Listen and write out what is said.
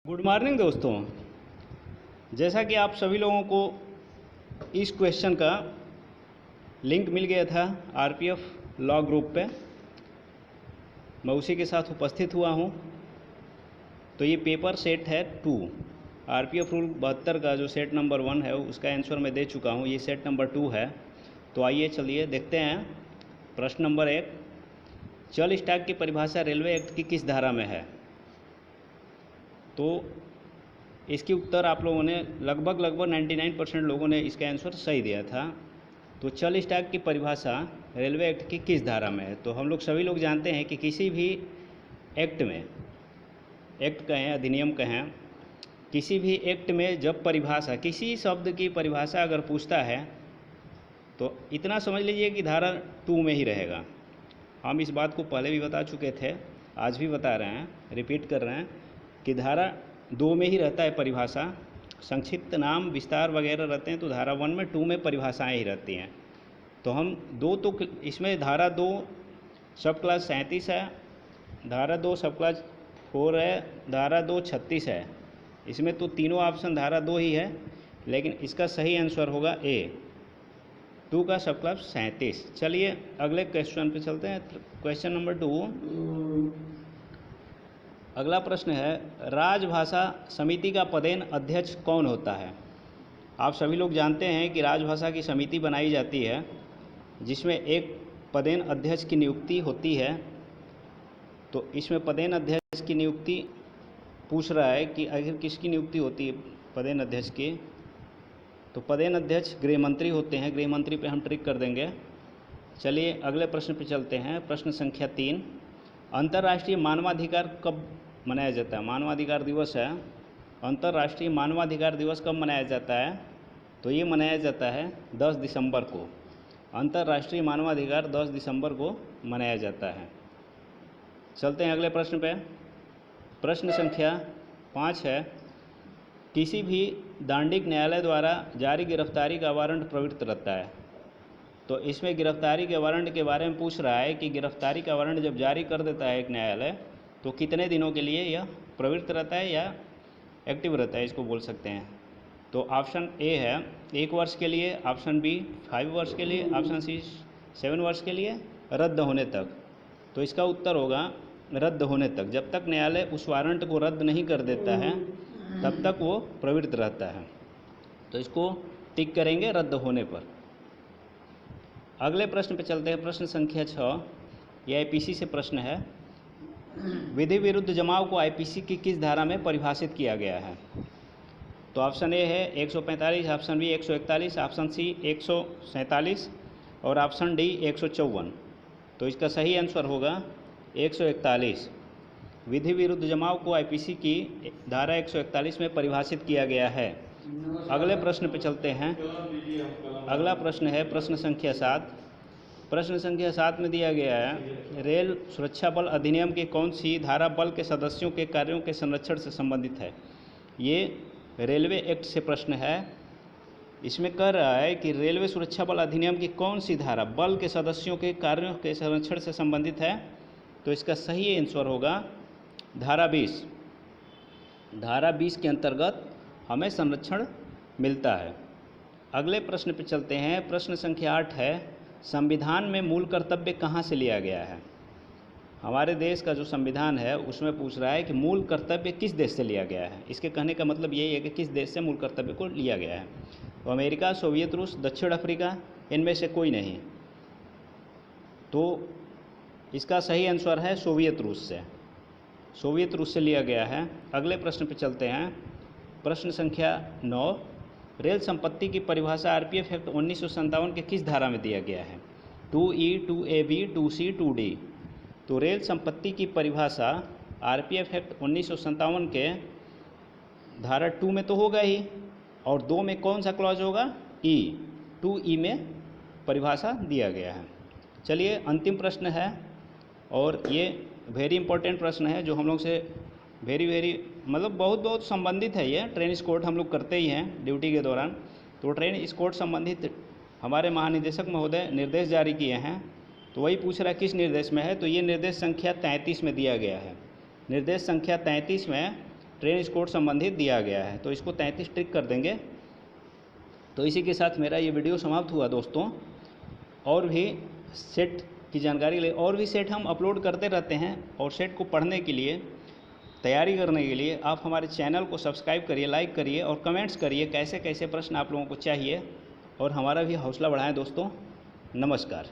Good morning दोस्तों। जैसा कि आप सभी लोगों को इस क्वेश्चन का लिंक मिल गया था आरपीएफ लॉ ग्रुप पे, मैं उसी के साथ उपस्थित हुआ हूँ। तो ये पेपर सेट है 2, आरपीएफ रूल 72 का जो सेट नंबर 1 है उसका आंसर मैं दे चुका हूँ, ये सेट नंबर 2 है। तो आइए चलिए देखते हैं। प्रश्न नंबर 1, चल स्टॉक की परिभाषा रेलवे एक्ट की किस धारा में है? तो इसके उत्तर आप लोगों ने लगभग 99% लोगों ने इसका आंसर सही दिया था। तो चल स्टॉक की परिभाषा रेलवे एक्ट की किस धारा में है? तो हम लोग सभी लोग जानते हैं कि किसी भी एक्ट में, एक्ट कहें अधिनियम कहें, किसी भी एक्ट में जब परिभाषा, किसी शब्द की परिभाषा अगर पूछता है तो इतना समझ लीजिए कि धारा 2 में ही रहेगा। हम इस बात को पहले भी बता चुके थे, आज भी बता रहे हैं, रिपीट कर रहे हैं कि धारा 2 में ही रहता है परिभाषा। संक्षिप्त नाम विस्तार वगैरह रहते हैं तो धारा 1 में, 2 में परिभाषाएं ही रहती हैं। तो हम तो इसमें धारा 2 सब क्लास 37 है, धारा 2 सब क्लास 4 है, धारा 2 36 है। इसमें तो तीनों ऑप्शन धारा 2 ही है, लेकिन इसका सही आंसर होगा ए, 2 का सब क्लास 37। चलिए अगले क्वेश्चन पे चलते हैं। क्वेश्चन नंबर 2, अगला प्रश्न है, राजभाषा समिति का पदेन अध्यक्ष कौन होता है? आप सभी लोग जानते हैं कि राजभाषा की समिति बनाई जाती है जिसमें एक पदेन अध्यक्ष की नियुक्ति होती है। तो इसमें पदेन अध्यक्ष की नियुक्ति पूछ रहा है कि आखिर किसकी नियुक्ति होती है पदेन अध्यक्ष की? तो पदेन अध्यक्ष गृह मंत्री होते हैं। गृह मंत्री पे हम ट्रिक कर देंगे। चलिए अगले प्रश्न पे चलते हैं। प्रश्न संख्या 3, अंतर्राष्ट्रीय मानवाधिकार कब मनाया जाता है? मानवाधिकार दिवस है। अंतर्राष्ट्रीय मानवाधिकार दिवस कब मनाया जाता है? तो ये मनाया जाता है 10 दिसंबर को। अंतर्राष्ट्रीय मानवाधिकार 10 दिसंबर को मनाया जाता है। चलते हैं अगले प्रश्न पे। प्रश्न संख्या 5 है, किसी भी दांडिक न्यायालय द्वारा जारी गिरफ्तारी का वारंट प्रवृत्त रहता है। तो इसमें गिरफ्तारी के वारंट के बारे में पूछ रहा है कि गिरफ्तारी का वारंट जब जारी कर देता है एक न्यायालय तो कितने दिनों के लिए यह प्रवृत्त रहता है या एक्टिव रहता है, इसको बोल सकते हैं। तो ऑप्शन ए है 1 वर्ष के लिए, ऑप्शन बी 5 वर्ष के लिए, ऑप्शन सी 7 वर्ष के लिए, रद्द होने तक। तो इसका उत्तर होगा रद्द होने तक। जब तक न्यायालय उस वारंट को रद्द नहीं कर देता है तब तक वो प्रवृत्त रहता है। तो इसको टिक करेंगे रद्द होने पर। अगले प्रश्न पे चलते हैं। प्रश्न संख्या 6, ये आईपीसी से प्रश्न है, विधि विरुद्ध जमाव को आईपीसी की किस धारा में परिभाषित किया गया है? तो ऑप्शन ए है 145, ऑप्शन बी 141, ऑप्शन सी 147 और ऑप्शन डी 154। तो इसका सही आंसर होगा 141। विधि विरुद्ध जमाव को आईपीसी की धारा 141 में परिभाषित किया गया है। अगले प्रश्न पे चलते हैं। अगला प्रश्न है प्रश्न संख्या 7। प्रश्न संख्या 7 में दिया गया है, रेल सुरक्षा बल अधिनियम की कौन सी धारा बल के सदस्यों के कार्यों के संरक्षण से संबंधित है? ये रेलवे एक्ट से प्रश्न है। इसमें कह रहा है कि रेलवे सुरक्षा बल अधिनियम की कौन सी धारा बल के सदस्यों के कार्यों के संरक्षण से संबंधित है? तो इसका सही आंसर होगा धारा 20। धारा 20 के अंतर्गत हमें संरक्षण मिलता है। अगले प्रश्न पर चलते हैं। प्रश्न संख्या 8 है, संविधान में मूल कर्तव्य कहाँ से लिया गया है? हमारे देश का जो संविधान है उसमें पूछ रहा है कि मूल कर्तव्य किस देश से लिया गया है। इसके कहने का मतलब यही है कि किस देश से मूल कर्तव्य को लिया गया है। तो अमेरिका, सोवियत रूस, दक्षिण अफ्रीका, इनमें से कोई नहीं। तो इसका सही आंसर है सोवियत रूस से। सोवियत रूस से लिया गया है। अगले प्रश्न पर चलते हैं। प्रश्न संख्या 9, रेल संपत्ति की परिभाषा आरपीएफ एक्ट 1957 के किस धारा में दिया गया है? 2E, 2AB, 2C, 2D। तो रेल संपत्ति की परिभाषा आरपीएफ एक्ट 1957 के धारा 2 में तो होगा ही, और 2 में कौन सा क्लॉज होगा? E, 2E में परिभाषा दिया गया है। चलिए अंतिम प्रश्न है, और ये वेरी इंपॉर्टेंट प्रश्न है जो हम लोग से वेरी मतलब बहुत संबंधित है। ये ट्रेन स्कॉट हम लोग करते ही हैं ड्यूटी के दौरान। तो ट्रेन स्कॉट संबंधित हमारे महानिदेशक महोदय निर्देश जारी किए हैं। तो वही पूछ रहा है किस निर्देश में है? तो ये निर्देश संख्या 33 में दिया गया है। निर्देश संख्या 33 में ट्रेन कोड संबंधित दिया गया है, तो इसको 33 टिक कर देंगे। तो इसी के साथ मेरा ये वीडियो समाप्त हुआ दोस्तों। और भी सेट की जानकारी के लिए और भी सेट हम अपलोड करते रहते हैं, और सेट को पढ़ने के लिए, तैयारी करने के लिए आप हमारे चैनल को सब्सक्राइब करिए, लाइक करिए और कमेंट्स करिए कैसे कैसे प्रश्न आप लोगों को चाहिए, और हमारा भी हौसला बढ़ाएं दोस्तों। नमस्कार।